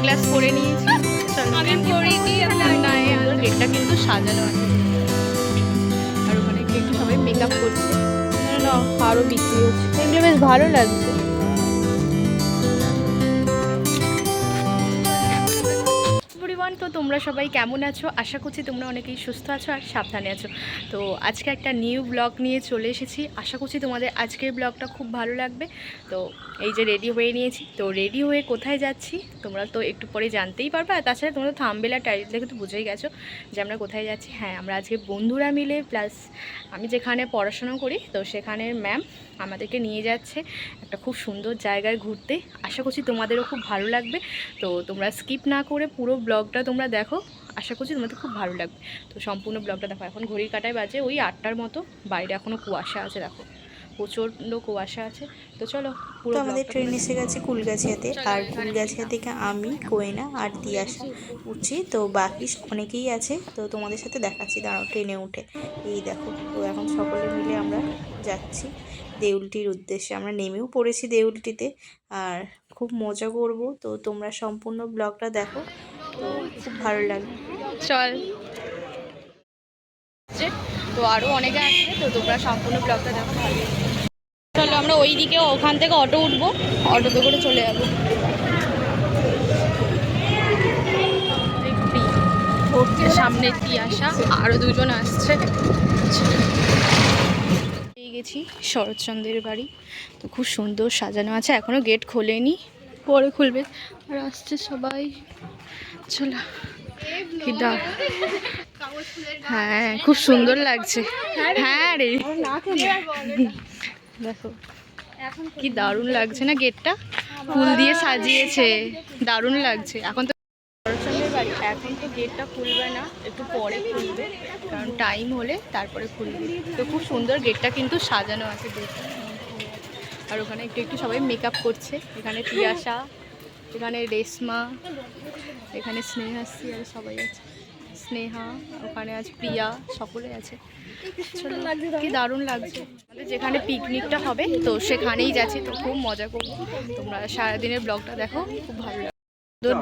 Sunglass পরে নিয়েছি, আমি পরিনি। না, গেটটা কিন্তু সাজানো আছে, আর ওখানে একটু সবাই মেকআপ করছে, না আরও বিক্রি হচ্ছে, এগুলো বেশ ভালো লাগছে। তো তোমরা সবাই কেমন আছো? আশা করছি তোমরা অনেকেই সুস্থ আছো আর সাবধানে আছো। তো আজকে একটা নিউ ব্লগ নিয়ে চলে এসেছি, আশা করছি তোমাদের আজকের ব্লগটা খুব ভালো লাগবে। তো এই যে রেডি হয়ে নিয়েছি, তো রেডি হয়ে কোথায় যাচ্ছি তোমরা তো একটু পরে জানতেই পারবে। আর তাছাড়া তোমরা থাম্বনেল আর টাইটেল দেখে তো বুঝেই গেছো যে আমরা কোথায় যাচ্ছি। হ্যাঁ, আমরা আজকে বন্ধুরা মিলে প্লাস আমি যেখানে পড়াশোনা করি তো সেখানের ম্যাম আমাদেরকে নিয়ে যাচ্ছে একটা খুব সুন্দর জায়গায় ঘুরতে। আশা করছি তোমাদেরও খুব ভালো লাগবে। তো তোমরা স্কিপ না করে পুরো ব্লগটা তোমরা দেখো, আশা করছি তোমাদের খুব ভালো লাগবে। তো সম্পূর্ণ ব্লগটা দেখো। এখন ঘড়ির কাঁটায় বাজে ওই 8টার মতো, বাইরে এখনও কুয়াশা আছে, দেখো প্রচণ্ড কুয়াশা আছে। তো চলো পুরো আমাদের ট্রেন এসে গেছে কুলগাছিয়াতে, আর কুলগাছিয়া থেকে আমি, কোয়েনা আর তিয়াশা উঠছি। তো বাকি অনেকেই আছে, তো তোমাদের সাথে দেখাচ্ছি, দাঁড়াও ট্রেনে উঠে। এই দেখো, তো এখন সকলে মিলে আমরা যাচ্ছি দেউলটির উদ্দেশ্যে। আমরা নেমেও পড়েছি দেউলটিতে, আর খুব মজা করব। তো তোমরা সম্পূর্ণ ব্লগটা দেখো, তো খুব ভালো লাগবে। চল, তো আরও অনেকে আসবে, তো তোমরা সম্পূর্ণ ব্লগটা দেখো। চলো আমরা ওই দিকে ওখান থেকে অটো উঠবো, অটোতে করে চলে যাবো। সামনে তিয়াশা আরও দুজন আসছে। পেয়ে গেছি শরৎচন্দ্রের বাড়ি, তো খুব সুন্দর সাজানো আছে, এখনও গেট খোলেনি, পরে খুলবে। আর আসছে সবাই, চলো। হ্যাঁ, খুব সুন্দর লাগছে। হ্যাঁ রে, দেখো কি দারুণ লাগছে না, গেটটা ফুল দিয়ে সাজিয়েছে, দারুণ লাগছে। এখন তো শরৎচন্দ্রের বাড়ি, এখন তো গেটটা খুলবে না, একটু পরে খুলবে, কারণ টাইম হলে তারপরে খুলবে। তো খুব সুন্দর গেটটা কিন্তু সাজানো আছে দেখে। আর ওখানে একটু সবাই মেকআপ করছে, এখানে তিয়াশা, এখানে রেশমা, এখানে স্নেহাশ্রী, আর সবাই আছে, স্নেহা, ওখানে আছে প্রিয়া, সকলে আছে। কি দারুণ লাগছে। আমাদের যেখানে পিকনিকটা হবে তো সেখানেই যাচ্ছি, তো খুব মজা করবো। তোমরা সারাদিনের ব্লগটা দেখো, খুব ভালো লাগবে।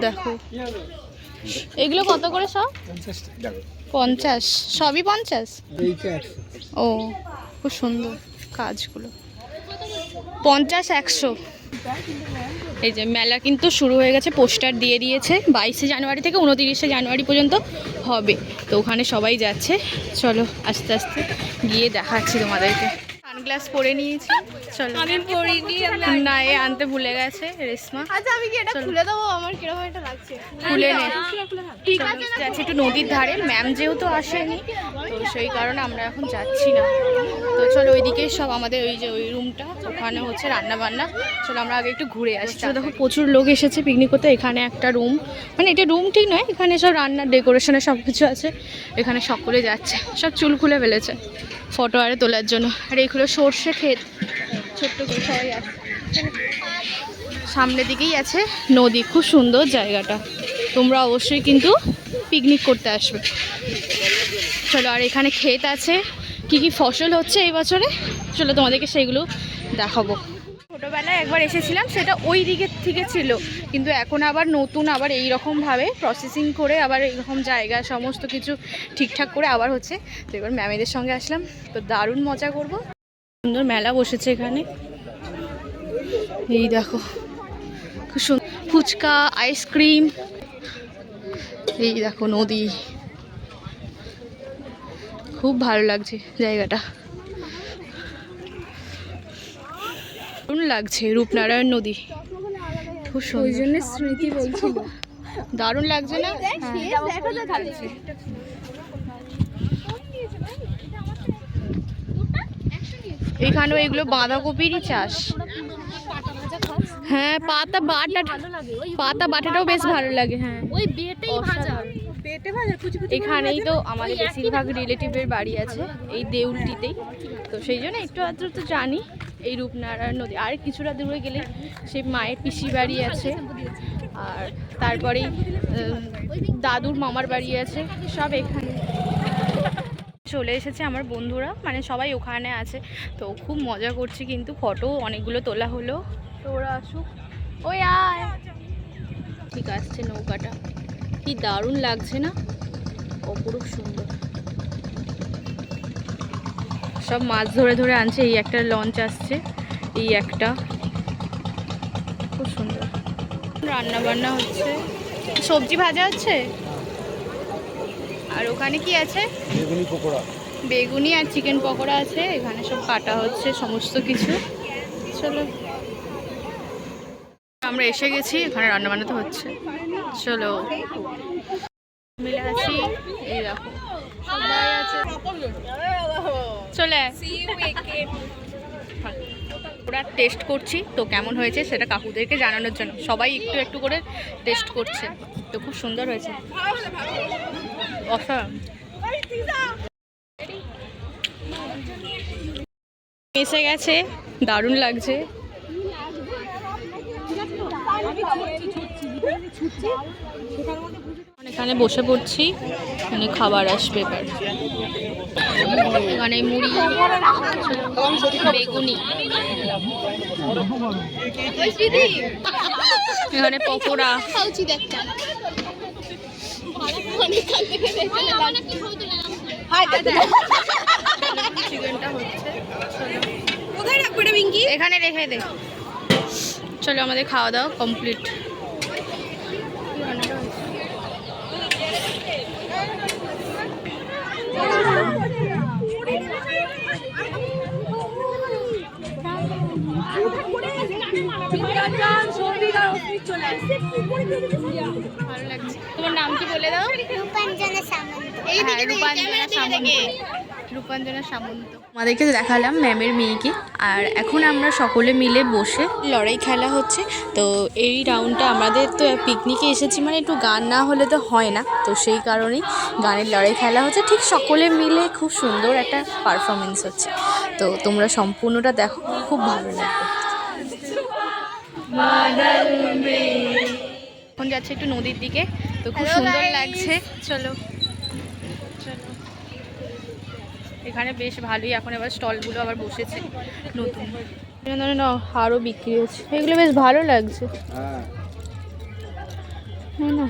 দেখো এগুলো কত করে সব? 50, সবই 50? ও, খুব সুন্দর কাজগুলো, 50, 100। এই যে মেলা কিন্তু শুরু হয়ে গেছে, পোস্টার দিয়ে দিয়েছে 22শে জানুয়ারি থেকে 29শে জানুয়ারি পর্যন্ত হবে। তো ওখানে সবাই যাচ্ছে, চলো আস্তে আস্তে গিয়ে দেখাচ্ছি তোমাদেরকে। সানগ্লাস পরে নিয়েছি, চলো। আমি পরিনি, না এ আনতে ভুলে গেছে রেশমা। আচ্ছা আমি কি এটা খুলে দেবো? আমার কিরকম একটা লাগছে। খুলে নে, ঠিক আছে। যাচ্ছি একটু নদীর ধারে, ম্যাম যেহেতু আসেনি তো সেই কারণে আমরা এখন যাচ্ছি না। তো চলো ওইদিকে সব আমাদের ওই যে ওই রুমটা, ওখানে হচ্ছে রান্না বান্না। চলো আমরা আগে একটু ঘুরে আসছি। দেখো প্রচুর লোক এসেছে পিকনিক করতে। এখানে একটা রুম, মানে এটা রুম ঠিক নয়, এখানে সব রান্নার ডেকোরেশনের সব কিছু আছে। এখানে সকলে যাচ্ছে, সব চুল খুলে ফেলেছে ফটো আরে তোলার জন্য। আর এইগুলো সর্ষে ক্ষেত, ছোট্ট করে সবাই আছে। সামনের দিকেই আছে নদী, খুব সুন্দর জায়গাটা, তোমরা অবশ্যই কিন্তু পিকনিক করতে আসবে। চলো, আর এখানে ক্ষেত আছে, কি কি ফসল হচ্ছে এই বছরে, চলো তোমাদেরকে সেইগুলো দেখাবো। ছোটোবেলায় একবার এসেছিলাম, সেটা ওই দিকের থেকে ছিল, কিন্তু এখন আবার নতুন আবার এই রকমভাবে প্রসেসিং করে আবার এইরকম জায়গা সমস্ত কিছু ঠিকঠাক করে আবার হচ্ছে। তো এবার ম্যামেদের সঙ্গে আসলাম, তো দারুণ মজা করব। সুন্দর মেলা বসেছে এখানে, এই দেখো খুব সুন্দর ফুচকা, আইসক্রিম, এই দেখো নদী, খুব ভালো লাগছে জায়গাটা, দারুণ লাগছে। রূপনারায়ণ নদী খুব সুন্দর, স্মৃতি বলছিল, দারুণ লাগছে না? এখানেও এগুলো বাঁধাকপিরই চাষ। হ্যাঁ, পাতা বাটাটাও বেশ ভালো লাগে। হ্যাঁ, ওই বেটেই ভাজা, বেটে ভাজা এখানেই তো আমাদের বেশিরভাগ রিলেটিভের বাড়ি আছে, এই দেউলটিতেই। তো সেই জন্য একটু আধটু তো জানি এই রূপনারায়ণ নদী। আর কিছুটা দূরে গেলে সেই মায়ের পিসি বাড়ি আছে, আর তারপরেই দাদুর মামার বাড়ি আছে, সব এখানে। চলে এসেছে আমার বন্ধুরা, মানে সবাই ওখানে আছে, তো খুব মজা করছি, কিন্তু ফটো অনেকগুলো তোলা হলো। তো ওরা আসুক, ওই আয় ঠিক আসছে নৌকাটা, কি দারুণ লাগছে না, অপরূপ সুন্দর। সব মাছ ধরে ধরে আনছে। এই একটা লঞ্চ আসছে, এই একটা, খুব সুন্দর। রান্না বান্না হচ্ছে, সবজি ভাজা হচ্ছে। আর ওখানে কি আছে? বেগুনি পকোড়া, বেগুনি আর চিকেন পকোড়া আছে। এখানে সব কাটা হচ্ছে সমস্ত কিছু। চলো, আমরা এসে গেছি, এখানে রান্না বান্না তো হচ্ছে। চলো মিলে আসি। এই দেখো সবাই আছে, চলে ওরা টেস্ট করছি তো কেমন হয়েছে সেটা কাকুদেরকে জানানোর জন্য সবাই একটু একটু করে টেস্ট করছে। তো খুব সুন্দর হয়েছে, অসাধারণ। এসে গেছে, দারুণ লাগছে। এখানে বসে পড়ছি, এখানে খাবার আসবে এবার। এখানে মুড়ি, বেগুনি, এখানে পকোড়া, চিকেনটা হচ্ছে। এখানে রেখে দে। চলো আমাদের খাওয়া দাওয়া কমপ্লিট। ভালো লাগছে। তোমার নাম কি বলে দাও? রূপাঞ্জনা সামন্ত। হ্যাঁ, রূপাঞ্জনা সামন্ত। রূপাঞ্জনা সামন্ত। আমাদেরকে দেখালাম ম্যামের মেয়েকে। আর এখন আমরা সকলে মিলে বসে লড়াই খেলা হচ্ছে। তো এই রাউন্ডটা আমাদের তো পিকনিকে এসেছি, মানে একটু গান না হলে তো হয় না, তো সেই কারণেই গানের লড়াই খেলা হচ্ছে। ঠিক সকলে মিলে খুব সুন্দর একটা পারফরমেন্স হচ্ছে। তো তোমরা সম্পূর্ণটা দেখো, খুব ভালো লাগবে। এখন যাচ্ছে একটু নদীর দিকে, তো খুব সুন্দর লাগছে। চলো চলো, এখানে বেশ ভালোই এখন এবার স্টলগুলো আবার বসেছে নতুন, না আরও বিক্রি হচ্ছে। এগুলো বেশ ভালো লাগছে, হ্যাঁ না।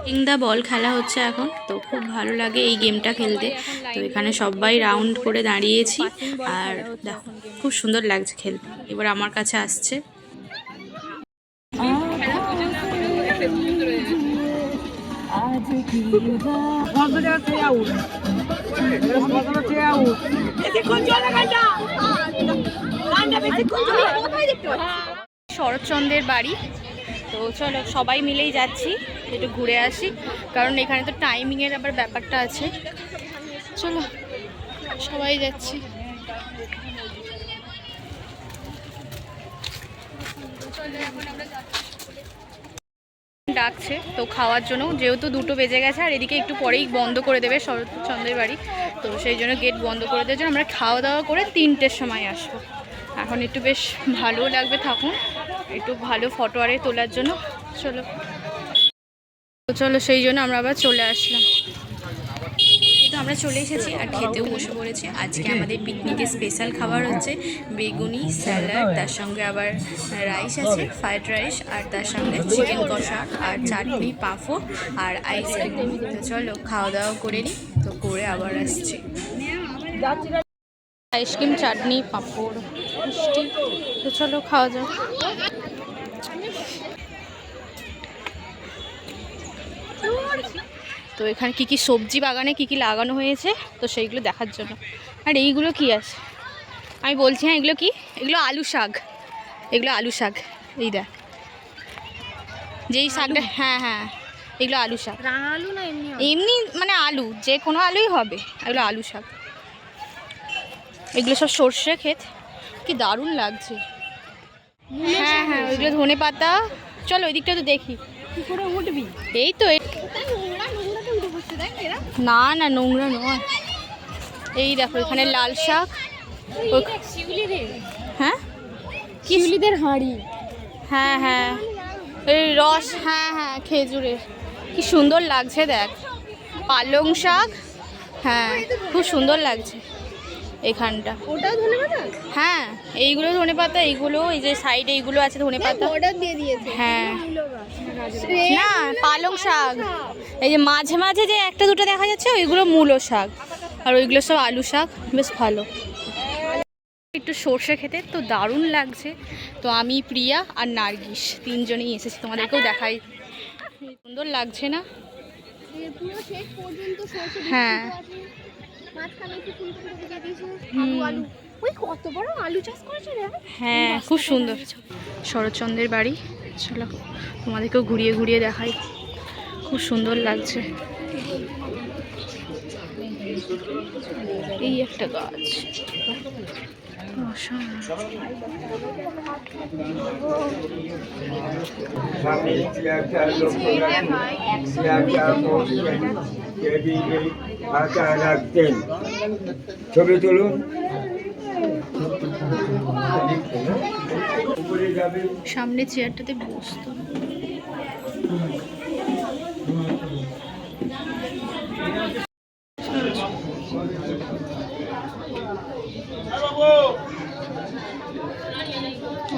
কিং দা বল খেলা হচ্ছে এখন, তো খুব ভালো লাগে এই গেমটা খেলতে। তো এখানে সবাই রাউন্ড করে দাঁড়িয়েছি, আর দেখো খুব সুন্দর লাগছে খেলতে। এবার আমার কাছে আসছে। শরৎচন্দ্রের বাড়ি। তো চলো সবাই মিলেই যাচ্ছি, একটু ঘুরে আসি, কারণ এখানে তো টাইমিংয়ের আবার ব্যাপারটা আছে। চলো সবাই যাচ্ছি। ডাকছে তো খাওয়ার জন্য, যেহেতু 2টো বেজে গেছে, আর এদিকে একটু পরেই বন্ধ করে দেবে শরৎচন্দ্রের বাড়ি। তো সেই জন্য গেট বন্ধ করে দেওয়ার জন্য আমরা খাওয়া দাওয়া করে 3টের সময় আসবো। এখন একটু বেশ ভালো লাগবে, থাকুন একটু ভালো ফটো আরে তোলার জন্য। চলো তো চলো, সেই জন্য আমরা আবার চলে আসলাম। তো আমরা চলে এসেছি আর খেতেও বসে পড়েছি। আজকে আমাদের পিকনিকে স্পেশাল খাবার হচ্ছে বেগুনি, স্যালাড, তার সঙ্গে আবার রাইস আছে, ফ্রাইড রাইস, আর তার সঙ্গে চিকেন কষা আর চাটনি, পাঁপড় আর আইসক্রিম। তো চলো খাওয়া দাওয়া করে নিই, তো করে আবার আসছি। আইসক্রিম, চাটনি, পাঁপড়, মিষ্টি। তো চলো খাওয়া যাও। তো এখানে কি কি সবজি বাগানে কি কি লাগানো হয়েছে, তো সেইগুলো দেখার জন্য। আর এইগুলো কি আছে আমি বলছি, হ্যাঁ এগুলো কি? এগুলো আলু শাক, এগুলো আলু শাক। এই দেখ যেই শাকটা, হ্যাঁ হ্যাঁ এগুলো আলু শাক। রাঙা আলু না এমনি? এমনি মানে আলু, যে কোনো আলুই হবে, এগুলো আলু শাক। এগুলো সব সর্ষে ক্ষেত, কি দারুণ লাগছে। হ্যাঁ হ্যাঁ ওইগুলো ধনে পাতা। চলো ওই দিকটা তো দেখি। কি করে উঠবি? এই তো না না নোংরা নয়। এই দেখো এখানে লাল শাক। হ্যাঁ শিউলিদের হাঁড়ি। হ্যাঁ হ্যাঁ এই রস, হ্যাঁ হ্যাঁ খেজুরের, কি সুন্দর লাগছে দেখ। পালং শাক, হ্যাঁ খুব সুন্দর লাগছে এখানটা। ওটাও ধনেপাতা? হ্যাঁ এইগুলো ধনেপাতা, এইগুলো এই যে সাইডে এইগুলো আছে ধনেপাতা। অর্ডার দিয়ে দিয়েছে। হ্যাঁ না পালং শাক, এই যে মাঝে মাঝে যে একটা দুটো দেখা যাচ্ছে ওইগুলো মূলো শাক, আর ওইগুলো সব আলু শাক। বেশ ভালো, একটু সর্ষে খেতে তো দারুণ লাগছে। তো আমি, প্রিয়া আর নার্গিস তিনজনেই এসেছি, তোমাদেরকেও দেখাই। সুন্দর লাগছে না? পুরো শেষ পর্যন্ত সরষে হ্যাঁ। মাঝখানে একটু ফুলকপি দিয়ে দিয়েছে, আলু আলু। ওই কত বড় আলু চাষ করেছে রে। হ্যাঁ খুব সুন্দর। শরৎচন্দ্রের বাড়ি, চলো তোমাদেরকেও ঘুরিয়ে ঘুরিয়ে দেখাই। খুব সুন্দর লাগছে। এই একটা গাছ, ছবি তুলুন। সামনে চেয়ারটাতে বসতো।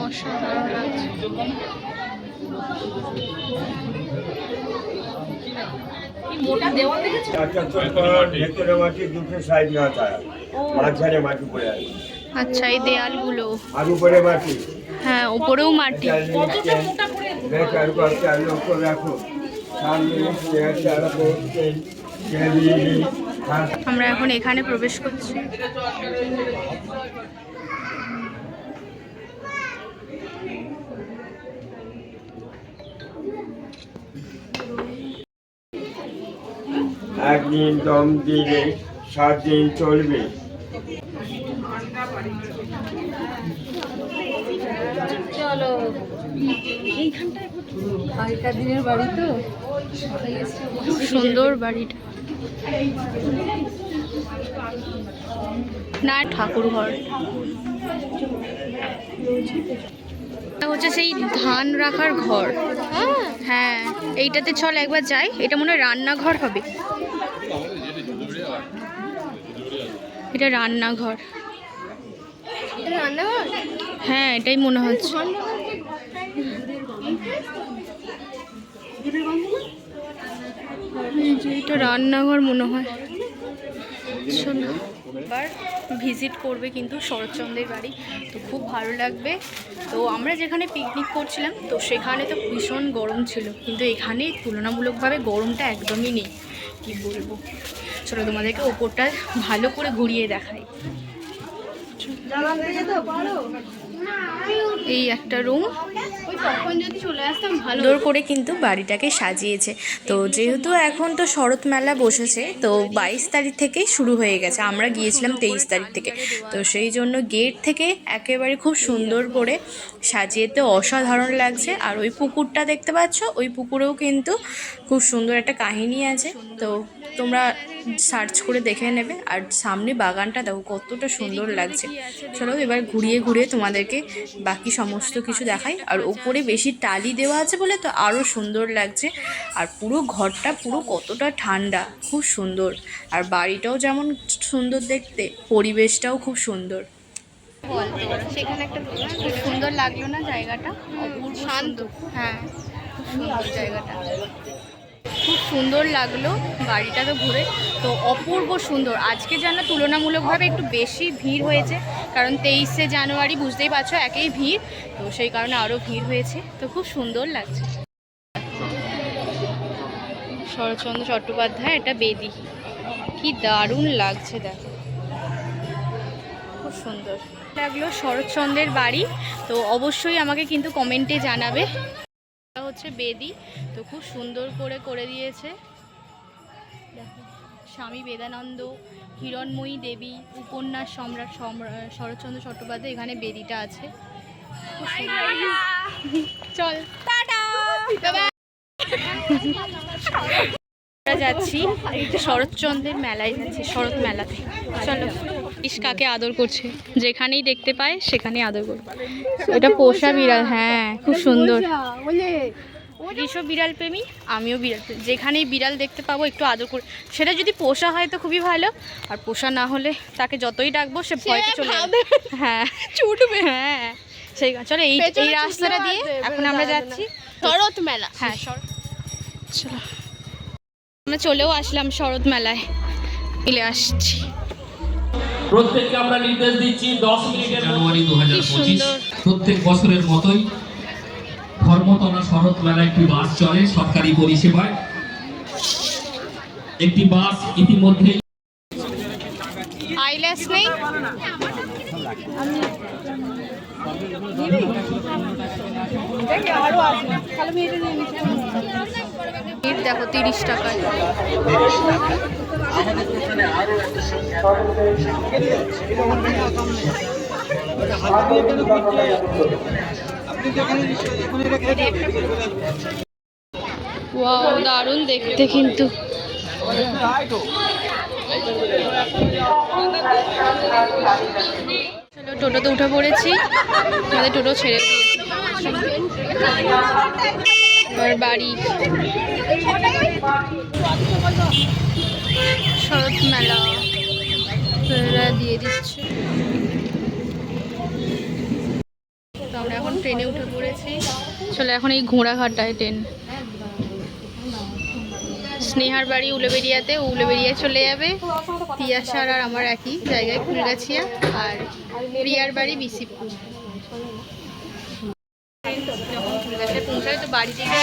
অসাধারণ লাগছে। ভেতরে মাটি দুটো সাইড না তারা, মাঝখানে মাটি পড়ে আছে। আচ্ছা, এই দেয়ালগুলো, আর উপরে মাটি। হ্যাঁ উপরেও মাটি। লক্ষ্য রাখো সামনে আমরা এখন এখানে প্রবেশ করছি। একদিন দম দিলে 7 দিন চলবে। চলো আগেকার দিনের বাড়ি তো, খুব সুন্দর বাড়িটা। না ঠাকুর ঘর, এটা হচ্ছে সেই ধান রাখার ঘর। হ্যাঁ এইটাতে চল একবার যাই, এটা মনে হয় রান্নাঘর হবে। এটা রান্নাঘর, রান্নাঘর। হ্যাঁ এটাই মনে হচ্ছে। এই যে এটা রান্নাঘর মনে হয়। চলো এবার ভিজিট করবে কিন্তু শরৎচন্দ্রের বাড়ি, তো খুব ভালো লাগবে। তো আমরা যেখানে পিকনিক করছিলাম তো সেখানে তো ভীষণ গরম ছিল, কিন্তু এখানে তুলনামূলকভাবে গরমটা একদমই নেই, কি বলবো। চলো তোমাদেরকে ওপরটা ভালো করে ঘুরিয়ে দেখাই। এই একটা রুম, সুন্দর করে কিন্তু বাড়িটাকে সাজিয়েছে। তো যেহেতু এখন তো শরৎ মেলা বসেছে, তো 22 তারিখ থেকেই শুরু হয়ে গেছে, আমরা গিয়েছিলাম 23 তারিখ থেকে। তো সেই জন্য গেট থেকে একেবারে খুব সুন্দর করে সাজিয়েতে অসাধারণ লাগছে। আর ওই পুকুরটা দেখতে পাচ্ছ, ওই পুকুরেও কিন্তু খুব সুন্দর একটা কাহিনী আছে, তো তোমরা সার্চ করে দেখে নেবে। আর সামনে বাগানটা দেখো কতটা সুন্দর লাগছে। চলো এবার ঘুরিয়ে ঘুরিয়ে তোমাদেরকে বাকি সমস্ত কিছু দেখাই। আর ওপরে বেশি টালি দেওয়া আছে বলে তো আরও সুন্দর লাগছে। আর পুরো ঘরটা পুরো কতটা ঠান্ডা, খুব সুন্দর। আর বাড়িটাও যেমন সুন্দর দেখতে, পরিবেশটাও খুব সুন্দর। সেখানে একটা খুব সুন্দর লাগলো না জায়গাটা? অপূর্ব শান্ত। হ্যাঁ খুব সুন্দর জায়গাটা, খুব সুন্দর লাগলো বাড়িটা তো ঘুরে। তো অপূর্ব সুন্দর। আজকে যেন তুলনামূলকভাবে একটু বেশি ভিড় হয়েছে, কারণ 23শে জানুয়ারি বুঝতেই পারছো একেই ভিড়, তো সেই কারণে আরও ভিড় হয়েছে। তো খুব সুন্দর লাগছে। শরৎচন্দ্র চট্টোপাধ্যায় এটা বেদি, কি দারুণ লাগছে দেখো, খুব সুন্দর লাগলো শরৎচন্দ্রের বাড়ি। তো অবশ্যই আমাকে কিন্তু কমেন্টে জানাবে। এটা হচ্ছে বেদি, তো খুব সুন্দর করে করে দিয়েছে দেখো। স্বামী বেদানন্দ, হিরণময়ী দেবী, উপন্যাস সম্রাট শরৎচন্দ্র চট্টোপাধ্যায়, এখানে বেদিটা আছে। চল টাটা, যাচ্ছি শরৎচন্দ্রের মেলায়, যাচ্ছি শরৎ মেলাতে। চলো কাকে আদর করছে, যেখানেই দেখতে পায় সেখানেই আদর করবে। এটা পোষা বিড়াল, হ্যাঁ খুব সুন্দর। ঋষভ বিড়াল প্রেমী, আমিও বিড়াল প্রেমী। যেখানেই বিড়াল দেখতে পাবো একটু আদর করে, সেটা যদি পোষা হয় তো খুবই ভালো, আর পোষা না হলে তাকে যতই ডাকবো সে ভয়তে চলে যাবে। হ্যাঁ ছুটবে, হ্যাঁ সেই চলো এই রাস্তাটা দিয়ে এখন আমরা যাচ্ছি শরৎ মেলা। হ্যাঁ চলো আমরা চলেও আসলাম শরৎ মেলায়, চলে আসছি। প্রত্যেককে আমরা নির্দেশ দিচ্ছি 10 মিনিটের জানুয়ারি 2025 সুন্দর। প্রত্যেক বছরের মতোই ধর্মতলা শরৎ মেলা একটি বাস চলে সরকারি পরিষেবায়। একটি বাস ইতিমধ্যে আইল্যাশ নেই, দেখো 30 টাকা। ওয়াও দারুণ দেখতে কিন্তু। চলো টোটোতে উঠে পড়েছি, আমাদের টোটো ছেড়ে দিয়েছে। এবার বাড়ি। শরৎ মেলা দিয়ে দিচ্ছে। তো আমরা এখন ট্রেনে উঠে পড়েছি। চলো এখন এই ঘোড়াঘাটায় ট্রেন। স্নেহার বাড়ি উলেবেরিয়াতে, উলেবেরিয়ায় চলে যাবে। তিয়াশার আর আমার একই জায়গায়, ফুলগাছিয়া। আর রিয়ার বাড়ি বিসিপুর। যখন ফুলগাছিয়া পৌঁছাবে তো বাড়ি থেকে